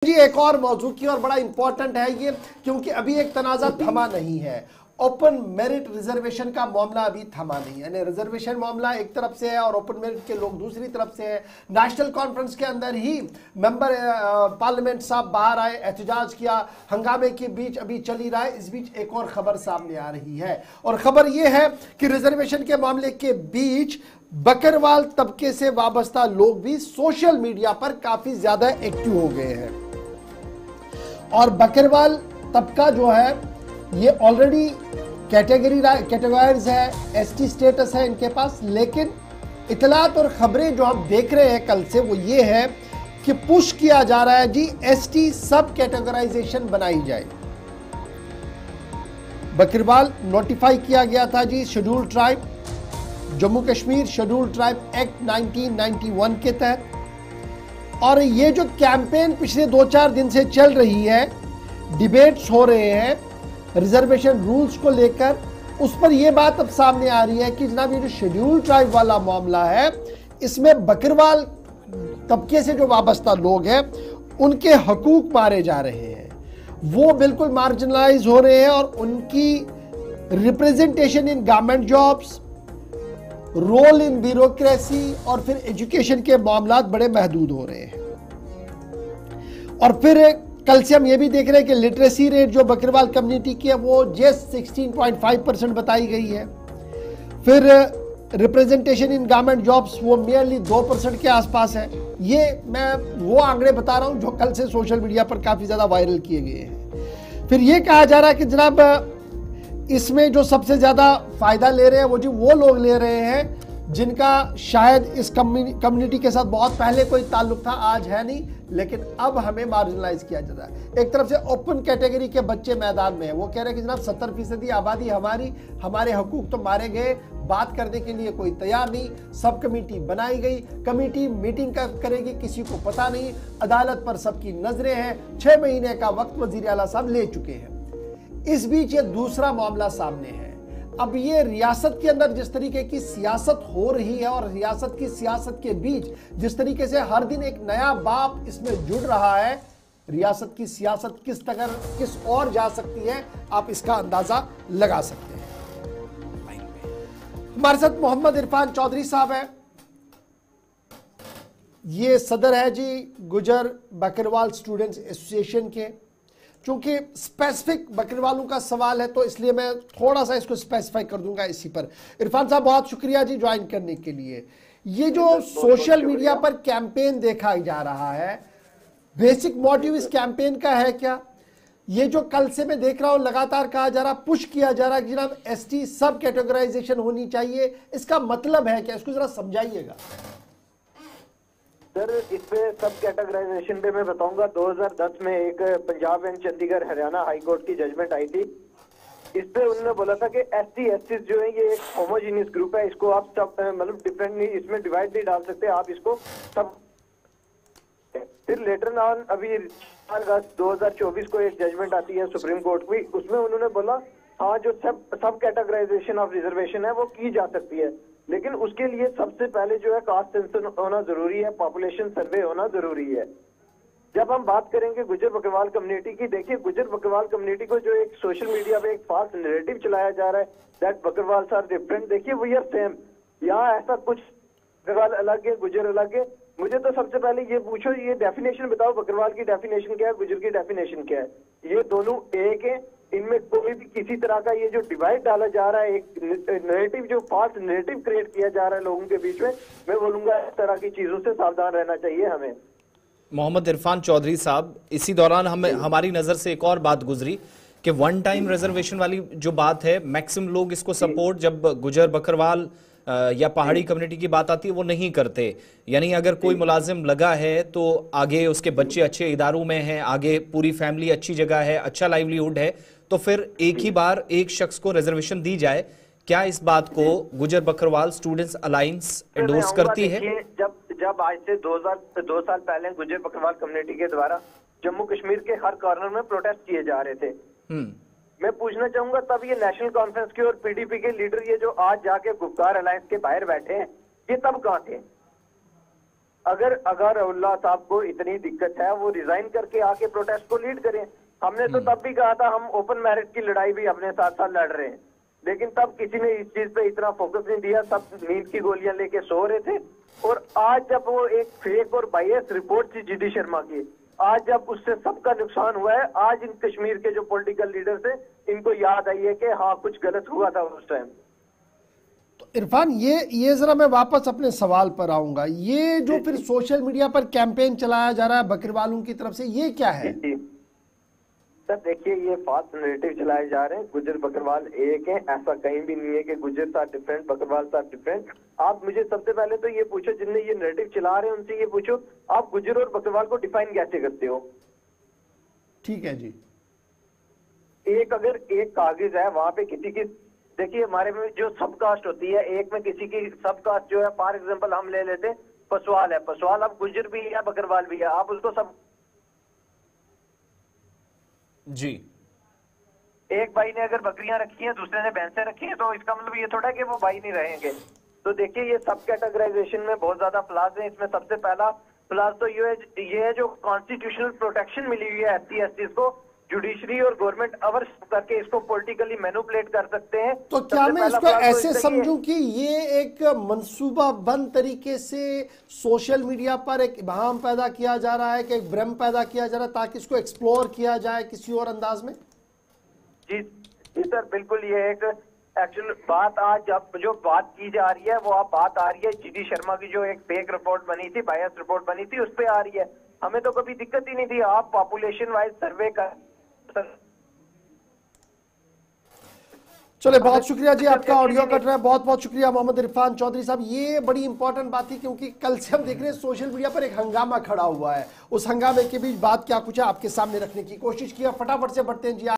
जी एक और मौजू की और बड़ा इंपॉर्टेंट है ये, क्योंकि अभी एक तनाज़ा थमा नहीं है। ओपन मेरिट रिजर्वेशन का मामला अभी थमा नहीं है, यानी रिजर्वेशन मामला एक तरफ से है और ओपन मेरिट के लोग दूसरी तरफ से है। नेशनल कॉन्फ्रेंस के अंदर ही मेंबर पार्लियामेंट साहब बाहर आए, एहतजाज किया, हंगामे के बीच अभी चली रहा है। इस बीच एक और खबर सामने आ रही है और खबर यह है कि रिजर्वेशन के मामले के बीच बकरवाल तबके से वाबस्ता लोग भी सोशल मीडिया पर काफी ज्यादा एक्टिव हो गए हैं। और बकरवाल तबका जो है ये ऑलरेडी कैटेगराइज है, एसटी स्टेटस है इनके पास, लेकिन इतलात और खबरें जो हम देख रहे हैं कल से वो ये है कि पुश किया जा रहा है जी एसटी सब कैटेगराइजेशन बनाई जाए। बकरवाल नोटिफाई किया गया था जी schedule tribe, Jammu Kashmir schedule tribe act 1991 के तहत। और ये जो कैंपेन पिछले 2-4 दिन से चल रही है, डिबेट्स हो रहे हैं रिजर्वेशन रूल्स को लेकर, उस पर यह बात अब सामने आ रही है कि जनाब ये जो शेड्यूल ट्राइब वाला मामला है इसमें बकरवाल तबके से जो वाबस्ता लोग हैं उनके हकूक मारे जा रहे हैं, वो बिल्कुल मार्जिनलाइज हो रहे हैं और उनकी representation in government jobs, role in bureaucracy और फिर एजुकेशन के मामलात बड़े महदूद हो रहे हैं। और फिर कल से हम ये भी देख रहे हैं कि लिटरेसी रेट जो बकरवाल कम्युनिटी की है वो जस्ट 16.5% बताई गई है। फिर रिप्रेजेंटेशन इन गवर्नमेंट जॉब्स वो मेयरली 2% के आसपास है। ये मैं वो आंकड़े बता रहा हूं जो कल से सोशल मीडिया पर काफी ज्यादा वायरल किए गए हैं। फिर ये कहा जा रहा है कि जनाब इसमें जो सबसे ज्यादा फायदा ले रहे हैं वो लोग ले रहे हैं जिनका शायद इस कम्युनिटी के साथ बहुत पहले कोई ताल्लुक था, आज है नहीं, लेकिन अब हमें मार्जिनलाइज किया जा रहा है। एक तरफ से ओपन कैटेगरी के बच्चे मैदान में है, वो कह रहे हैं कि जनाब 70% आबादी हमारे हकूक तो मारे गए, बात करने के लिए कोई तैयार नहीं। सब कमेटी बनाई गई, कमेटी मीटिंग करेगी, किसी को पता नहीं, अदालत पर सबकी नजरें हैं, 6 महीने का वक्त वजीर आला साहब ले चुके हैं। इस बीच ये दूसरा मामला सामने है। अब ये रियासत के अंदर जिस तरीके की सियासत हो रही है और रियासत की सियासत के बीच जिस तरीके से हर दिन एक नया बाप इसमें जुड़ रहा है, रियासत की सियासत किस ओर जा सकती है आप इसका अंदाजा लगा सकते हैं। हमारे साथ मोहम्मद इरफान चौधरी साहब है, ये सदर है जी गुजर बकरवाल स्टूडेंट्स एसोसिएशन के। चूंकि स्पेसिफिक बकरवालों का सवाल है तो इसलिए मैं थोड़ा सा इसको स्पेसिफाई कर दूंगा इसी पर। इरफान साहब बहुत शुक्रिया जी ज्वाइन करने के लिए। ये जो सोशल मीडिया पर कैंपेन देखा जा रहा है, बेसिक मोटिव इस कैंपेन का है क्या? ये जो कल से मैं देख रहा हूं लगातार कहा जा रहा, पुश किया जा रहा है कि जनाब एसटी सब कैटेगराइजेशन होनी चाहिए, इसका मतलब है क्या? इसको जरा समझाइएगा सर। इस पे सब कैटेगराइजेशन पे मैं बताऊंगा, 2010 में एक Punjab and Chandigarh Haryana high court की जजमेंट आई थी। इस पे उन्होंने बोला था कि एसटी एससीज जो है ये एक होमोजीनियस ग्रुप है, इसको आप सब मतलब डिफरेंट नहीं, इसमें डिवाइड नहीं डाल सकते, आप इसको सब। फिर लेटर ऑन अभी 4 अगस्त 2024 को एक जजमेंट आती है सुप्रीम कोर्ट की, उसमें उन्होंने बोला हाँ जो सब कैटेगराइजेशन ऑफ रिजर्वेशन है वो की जा सकती है, लेकिन उसके लिए सबसे पहले जो है कास्ट सेंसस होना जरूरी है, पॉपुलेशन सर्वे होना जरूरी है। जब हम बात करेंगे गुजर बकरवाल कम्युनिटी की, देखिए गुजर बकरवाल कम्युनिटी को जो एक सोशल मीडिया पे एक फाल्स नैरेटिव चलाया जा रहा है दैट बकरवाल्स आर डिफरेंट, देखिए वी आर सेम। यहाँ ऐसा कुछ बकरवाल अलग है, गुजर अलग है। मुझे तो सबसे पहले ये पूछो, ये डेफिनेशन बताओ, बकरवाल की डेफिनेशन क्या है, गुजर की डेफिनेशन क्या है? ये दोनों एक है, इनमें कोई भी किसी तरह का ये जो डिवाइड डाला जा रहा है, एक नैरेटिव जो फाल्स नैरेटिव क्रिएट किया जा रहा है लोगों के बीच में, मैं बोलूंगा इस तरह की चीजों से सावधान रहना चाहिए हमें। मोहम्मद इरफान चौधरी साहब, इसी दौरान हमारी नजर से एक और बात गुजरी कि वन टाइम रिजर्वेशन वाली जो बात है, मैक्सिमम लोग इसको सपोर्ट जब गुजर बकरवाल या पहाड़ी कम्युनिटी की बात आती है वो नहीं करते। यानी अगर कोई मुलाजिम लगा है तो आगे उसके बच्चे अच्छे इदारों में हैं, आगे पूरी फैमिली अच्छी जगह है, अच्छा लाइवलीहुड है, तो फिर एक ही बार एक शख्स को रिजर्वेशन दी जाए। क्या इस बात को गुजर बकरवाल स्टूडेंट्स अलायंस एंडोर्स करती है? जब आज से 2 साल पहले गुजर बकरवाल कम्युनिटी के द्वारा जम्मू कश्मीर के हर कॉर्नर में प्रोटेस्ट किए जा रहे थे, मैं पूछना चाहूंगा तब ये नेशनल कॉन्फ्रेंस के और पीडीपी के लीडर ये जो आज जाके गुप्कार अलायंस के बाहर बैठे हैं, ये तब कहां थे? अगर अज़हरुल्लाह साहब को इतनी दिक्कत है, वो रिजाइन करके आके प्रोटेस्ट को लीड करें। हमने तो तब भी कहा था हम ओपन मैरिज की लड़ाई भी अपने साथ साथ लड़ रहे हैं, लेकिन तब किसी ने इस चीज पे इतना फोकस नहीं दिया, सब नींद की गोलियां लेके सो रहे थे। और आज जब वो एक फेक और बायस रिपोर्ट थी जीडी शर्मा की, आज जब उससे सबका नुकसान हुआ है, आज इन कश्मीर के जो पॉलिटिकल लीडर्स हैं इनको याद आई है कि हाँ कुछ गलत हुआ था उस टाइम। तो इरफान, ये जरा मैं वापस अपने सवाल पर आऊंगा। ये जो फिर सोशल मीडिया पर कैंपेन चलाया जा रहा है बकरवालों की तरफ से, ये क्या है? सर देखिए, ये फास्ट नैरेटिव चलाए जा रहे हैं, गुजर बकरवाल एक है, ऐसा कहीं भी नहीं है कि गुजर साथ डिफरेंट बकरवाल साथ डिफरेंट। आप मुझे सबसे पहले तो ये पूछो, जिनने ये नैरेटिव चला रहे हैं उनसे ये पूछो, आप गुजर और बकरवाल को डिफाइन कैसे करते हो? ठीक है जी। एक अगर एक कागज है, वहां पे किसी की, देखिए हमारे में जो सब कास्ट होती है, एक में किसी की सब कास्ट जो है, फॉर एग्जाम्पल हम ले लेते हैं पसवाल है, पसवाल अब गुजर भी है बकरवाल भी है, आप उसको सब जी, एक भाई ने अगर बकरियां रखी हैं, दूसरे ने भैंसें रखी हैं, तो इसका मतलब ये थोड़ा है कि वो भाई नहीं रहेंगे। तो देखिए ये सब कैटेगराइजेशन में बहुत ज्यादा फ्लाज है। इसमें सबसे पहला फ्लाज तो ये है जो कॉन्स्टिट्यूशनल प्रोटेक्शन मिली हुई है SC/ST को, जुडिशरी और गवर्नमेंट अवर करके इसको पॉलिटिकली मैनिपुलेट कर सकते हैं। तो क्या मैं इसको ऐसे समझूं कि ये एक मंसूबाबंद तरीके से सोशल मीडिया पर एक इबाहम पैदा किया जा रहा है, कि एक भ्रम पैदा किया जा रहा है ताकि इसको एक्सप्लोर किया जाए किसी और अंदाज में? जी सर, बिल्कुल। ये एक एक्चुअल बात आज जो बात की जा रही है, वो अब बात आ रही है जीडी शर्मा की जो एक फेक रिपोर्ट बनी थी, बायस रिपोर्ट बनी थी, उस पर आ रही है। हमें तो कभी दिक्कत ही नहीं थी। आप पॉपुलेशन वाइज सर्वे कर, चले, बहुत शुक्रिया जी, आपका ऑडियो कट रहा है। बहुत बहुत शुक्रिया मोहम्मद इरफान चौधरी साहब। ये बड़ी इंपॉर्टेंट बात थी, क्योंकि कल से हम देख रहे हैं सोशल मीडिया पर एक हंगामा खड़ा हुआ है। उस हंगामे के बीच बात क्या कुछ है आपके सामने रखने की कोशिश किया। फटाफट से बढ़ते हैं जी।